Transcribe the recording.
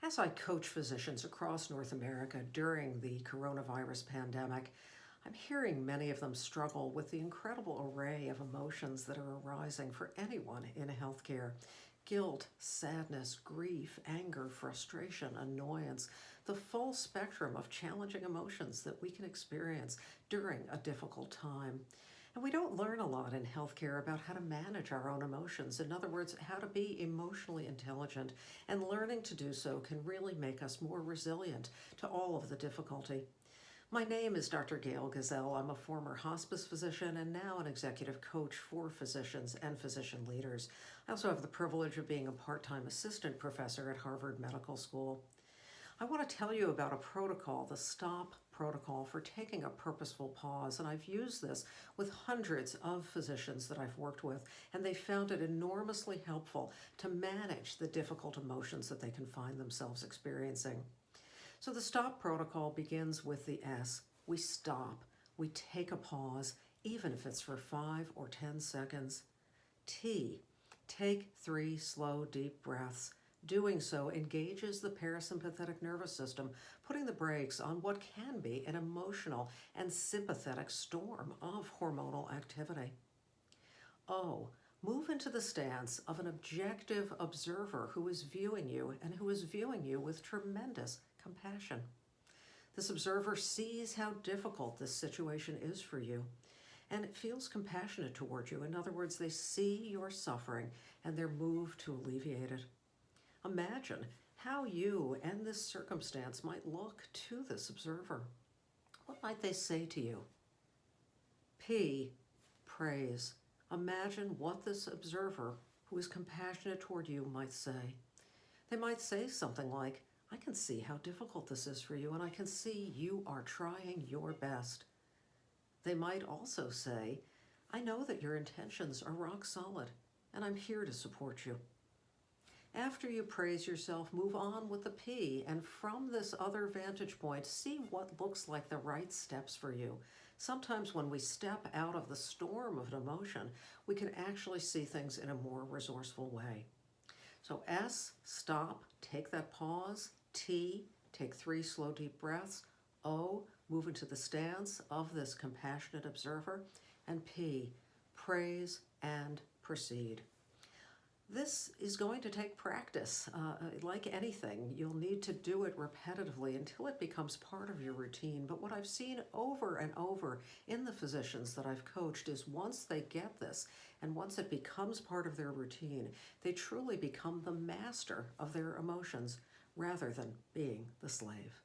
As I coach physicians across North America during the coronavirus pandemic, I'm hearing many of them struggle with the incredible array of emotions that are arising for anyone in healthcare. Guilt, sadness, grief, anger, frustration, annoyance, the full spectrum of challenging emotions that we can experience during a difficult time. And we don't learn a lot in healthcare about how to manage our own emotions. In other words, how to be emotionally intelligent. And learning to do so can really make us more resilient to all of the difficulty. My name is Dr. Gail Gazelle. I'm a former hospice physician and now an executive coach for physicians and physician leaders. I also have the privilege of being a part-time assistant professor at Harvard Medical School. I want to tell you about a protocol, the S.T.O.P protocol for taking a purposeful pause, and I've used this with hundreds of physicians that I've worked with, and they found it enormously helpful to manage the difficult emotions that they can find themselves experiencing. So the S.T.O.P protocol begins with the S. We stop. We take a pause, even if it's for 5 or 10 seconds. T. Take 3 slow, deep breaths. Doing so engages the parasympathetic nervous system, putting the brakes on what can be an emotional and sympathetic storm of hormonal activity. O. Move into the stance of an objective observer who is viewing you and who is viewing you with tremendous compassion. This observer sees how difficult this situation is for you, and it feels compassionate toward you. In other words, they see your suffering and they're moved to alleviate it. Imagine how you and this circumstance might look to this observer. What might they say to you? P. Praise. Imagine what this observer who is compassionate toward you might say. They might say something like, I can see how difficult this is for you, and I can see you are trying your best. They might also say, I know that your intentions are rock solid, and I'm here to support you. After you praise yourself, move on with the P, and from this other vantage point, see what looks like the right steps for you. Sometimes when we step out of the storm of an emotion, we can actually see things in a more resourceful way. So S, stop, take that pause. T, take 3 slow, deep breaths. O, move into the stance of this compassionate observer. And P, praise and proceed. This is going to take practice. Like anything, you'll need to do it repetitively until it becomes part of your routine. But what I've seen over and over in the physicians that I've coached is once they get this and once it becomes part of their routine, they truly become the master of their emotions rather than being the slave.